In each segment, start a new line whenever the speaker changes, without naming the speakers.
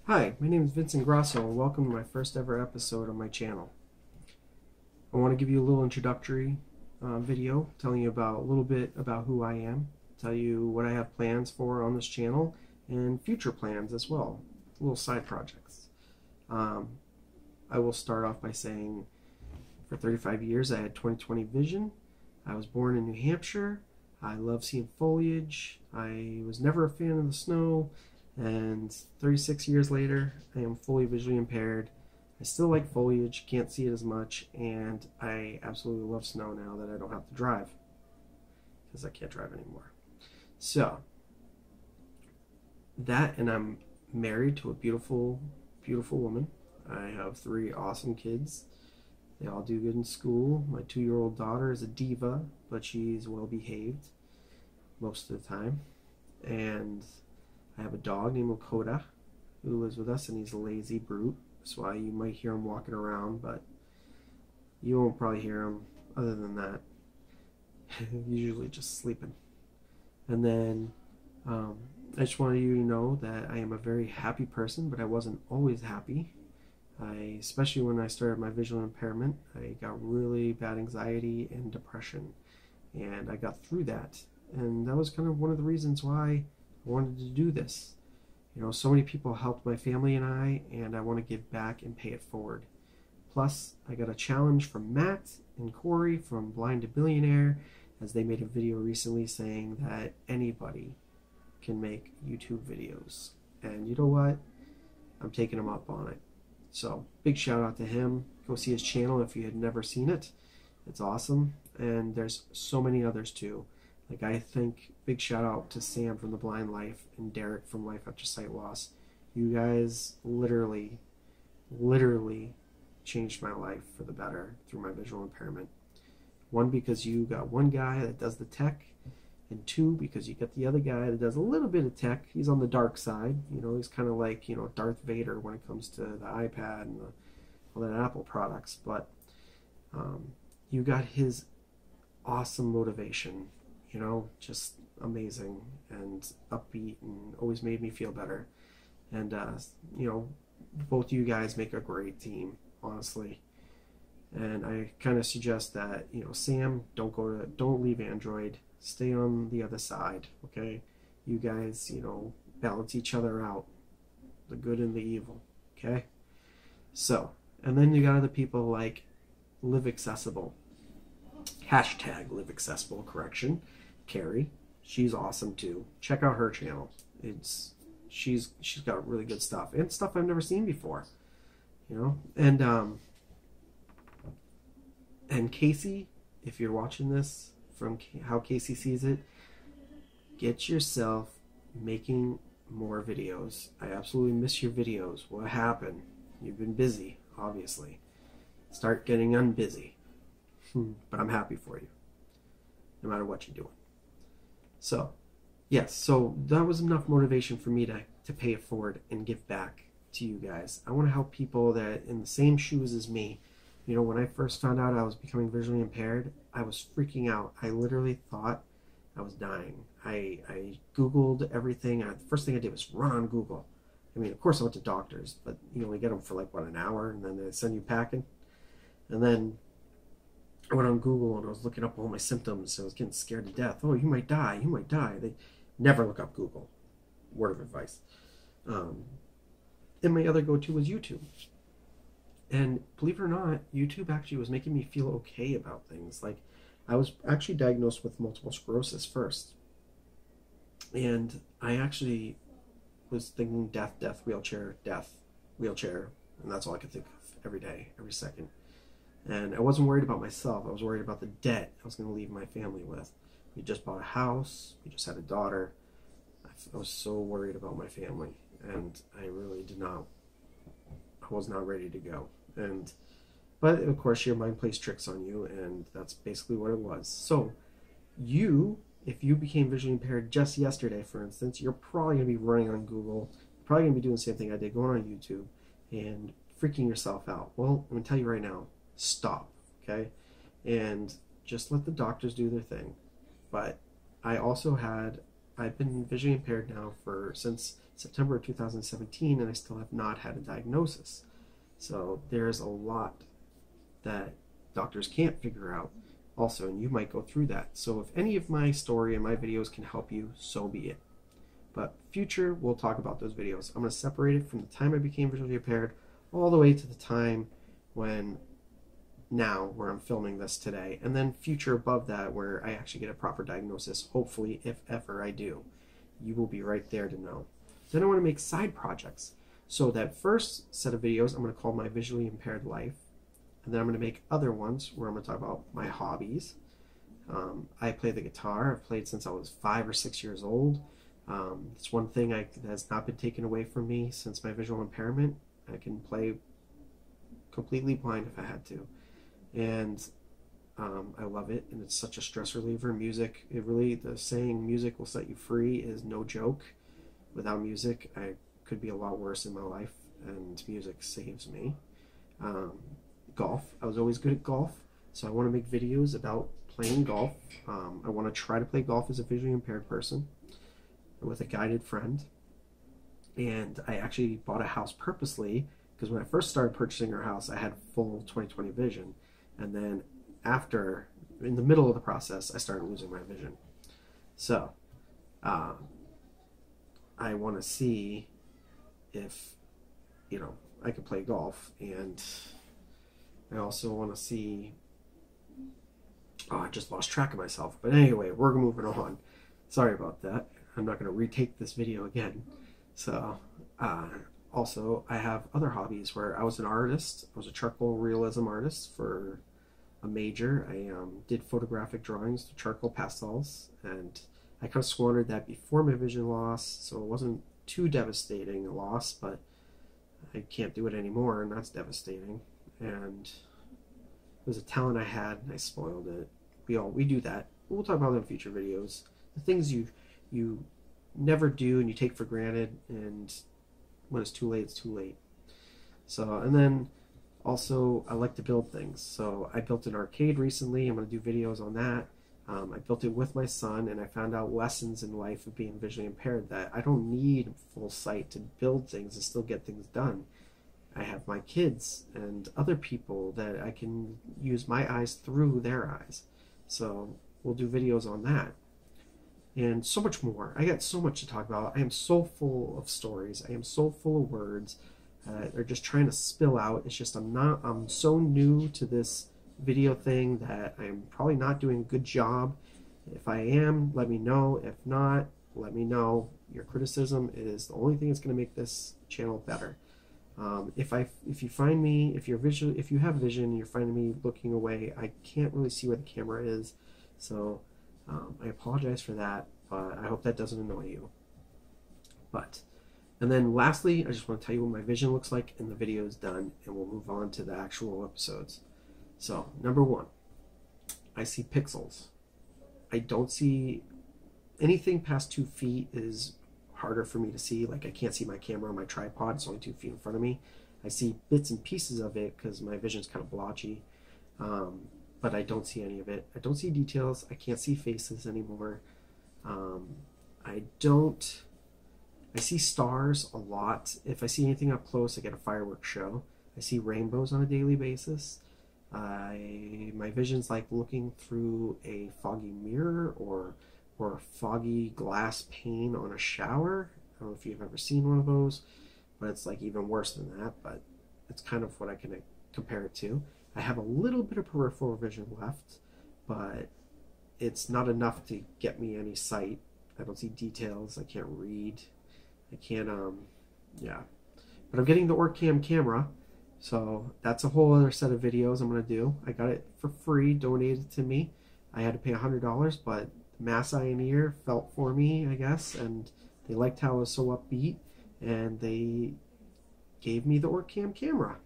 Hi, my name is Vincent Grosso and welcome to my first ever episode on my channel. I want to give you a little introductory video telling you about a little bit about who I am, tell you what I have plans for on this channel and future plans as well, little side projects. I will start off by saying for 35 years I had 20/20 vision. I was born in New Hampshire. I love seeing foliage. I was never a fan of the snow. And 36 years later, I am fully visually impaired. I still like foliage, can't see it as much, and I absolutely love snow now that I don't have to drive, because I can't drive anymore. So, that, and I'm married to a beautiful, beautiful woman. I have 3 awesome kids. They all do good in school. My 2-year-old daughter is a diva, but she's well behaved most of the time. And I have a dog named Lakota who lives with us, and he's a lazy brute. That's why you might hear him walking around, but you won't probably hear him other than that. Usually just sleeping. And then I just wanted you to know that I am a very happy person, but I wasn't always happy. Especially when I started my visual impairment, I got really bad anxiety and depression, and I got through that. And that was kind of one of the reasons why I wanted to do this. You know, so many people helped my family and I want to give back and pay it forward. Plus, I got a challenge from Matt and Corey from Blind to Billionaire, as they made a video recently saying that anybody can make YouTube videos. And you know what? I'm taking them up on it. So, big shout out to him. Go see his channel if you had never seen it. It's awesome. And there's so many others too. Like, I think big shout out to Sam from The Blind Life and Derek from Life After Sight Loss. You guys literally changed my life for the better through my visual impairment. 1, because you got one guy that does the tech, and 2, because you got the other guy that does a little bit of tech. He's on the dark side. You know, he's kind of like, you know, Darth Vader when it comes to the iPad and all that Apple products. But you got his awesome motivation. You know, just amazing and upbeat and always made me feel better. And, you know, both you guys make a great team, honestly. And I kind of suggest that, you know, Sam, don't leave Android. Stay on the other side, okay? You guys, you know, balance each other out. The good and the evil, okay? So, and then you got other people like Live Accessible. Hashtag Live Accessible, correction. Carrie, she's awesome too. Check out her channel. She's got really good stuff and stuff I've never seen before, you know. And Casey, if you're watching this from how Casey sees it, get yourself making more videos. I absolutely miss your videos. What happened? You've been busy, obviously. Start getting unbusy. But I'm happy for you, no matter what you're doing. So, yes, so that was enough motivation for me to pay it forward and give back to you guys. I want to help people that in the same shoes as me. You know, when I first found out I was becoming visually impaired, I was freaking out. I literally thought I was dying. I Googled everything. The first thing I did was run on Google. I mean, of course I went to doctors, but you only get them for like, what, an hour, and then they send you packing. And then I went on Google and I was looking up all my symptoms. I was getting scared to death. Oh, you might die. You might die. They never look up Google. Word of advice. And my other go-to was YouTube. And believe it or not, YouTube actually was making me feel okay about things. Like, I was actually diagnosed with multiple sclerosis first. And I actually was thinking death, wheelchair, and that's all I could think of every day, every second. And I wasn't worried about myself. I was worried about the debt I was going to leave my family with. We just bought a house. We just had a daughter. I was so worried about my family, and I really I was not ready to go. But of course, your mind plays tricks on you, and that's basically what it was. So, if you became visually impaired just yesterday, for instance, you're probably going to be running on Google, probably going to be doing the same thing I did, going on YouTube, and freaking yourself out. Well, I'm going to tell you right now, stop, okay? And just let the doctors do their thing. But I've been visually impaired now since September of 2017, and I still have not had a diagnosis. So there's a lot that doctors can't figure out also, and you might go through that. So if any of my story and my videos can help you, so be it. But future, we'll talk about those videos. I'm going to separate it from the time I became visually impaired all the way to the time when now where I'm filming this today, and then future above that where I actually get a proper diagnosis, hopefully, if ever I do. You will be right there to know. Then I want to make side projects. So that first set of videos I'm going to call my visually impaired life, and then I'm going to make other ones where I'm going to talk about my hobbies. I play the guitar. I've played since I was 5 or 6 years old. It's one thing that has not been taken away from me since my visual impairment. I can play completely blind if I had to. And I love it, and it's such a stress reliever. Music, the saying music will set you free is no joke. Without music, I could be a lot worse in my life, and music saves me. Golf, I was always good at golf, so I want to make videos about playing golf. I want to try to play golf as a visually impaired person with a guided friend. And I actually bought a house purposely because when I first started purchasing our house, I had full 20/20 vision. And then in the middle of the process, I started losing my vision. So I want to see if, I could play golf. And I also want to see, I just lost track of myself. But anyway, we're moving on. Sorry about that. I'm not going to retake this video again. So also, I have other hobbies where I was an artist. I was a charcoal realism artist for a major. I did photographic drawings to charcoal pastels, and I kind of squandered that before my vision loss, so it wasn't too devastating a loss, but I can't do it anymore, and that's devastating. And it was a talent I had, and I spoiled it. We do that. We'll talk about it in future videos. The things you never do and you take for granted, and when it's too late, it's too late. So, and then also I like to build things. So I built an arcade recently. I'm going to do videos on that. I built it with my son, and I found out lessons in life of being visually impaired, that I don't need full sight to build things and still get things done. I have my kids and other people that I can use my eyes through their eyes. So we'll do videos on that. And so much more. I got so much to talk about. I am so full of stories. I am so full of words. They're just trying to spill out. It's just I'm so new to this video thing that I'm probably not doing a good job. If I am, let me know. If not, let me know. Your criticism is the only thing that's going to make this channel better. If you find me, if you have vision and you're finding me looking away, I can't really see where the camera is. So I apologize for that, but I hope that doesn't annoy you. And then lastly, I just want to tell you what my vision looks like and the video is done, and we'll move on to the actual episodes. So, number 1, I see pixels. I don't see anything past 2 feet is harder for me to see. Like, I can't see my camera on my tripod. It's only 2 feet in front of me. I see bits and pieces of it because my vision's kind of blotchy. But I don't see any of it. I don't see details. I can't see faces anymore. I see stars a lot. If I see anything up close, I get a fireworks show. I see rainbows on a daily basis. My vision's like looking through a foggy mirror or a foggy glass pane on a shower. I don't know if you've ever seen one of those, but it's like even worse than that, but it's kind of what I can compare it to. I have a little bit of peripheral vision left, but it's not enough to get me any sight. I don't see details. I can't read. I can't, yeah. But I'm getting the OrCam camera, so that's a whole other set of videos I'm going to do. I got it for free, donated to me. I had to pay $100, but Mass Eye and Ear felt for me, I guess, and they liked how I was so upbeat, and they gave me the OrCam camera.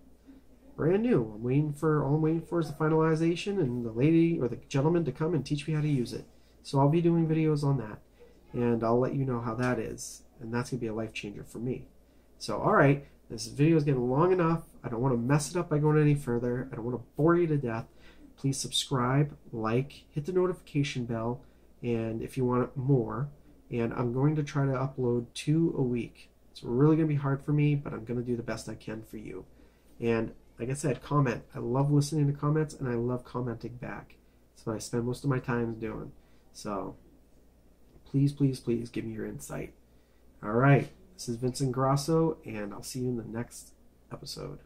Brand new. All I'm waiting for is the finalization and the lady or the gentleman to come and teach me how to use it. So I'll be doing videos on that, and I'll let you know how that is, and that's going to be a life changer for me. So, alright, this video is getting long enough. I don't want to mess it up by going any further. I don't want to bore you to death. Please subscribe, like, hit the notification bell, and if you want more. And I'm going to try to upload 2 a week. It's really going to be hard for me, but I'm going to do the best I can for you. And like I said, comment. I love listening to comments, and I love commenting back. That's what I spend most of my time doing. So please, please, please give me your insight. All right. This is Vincent Grasso, and I'll see you in the next episode.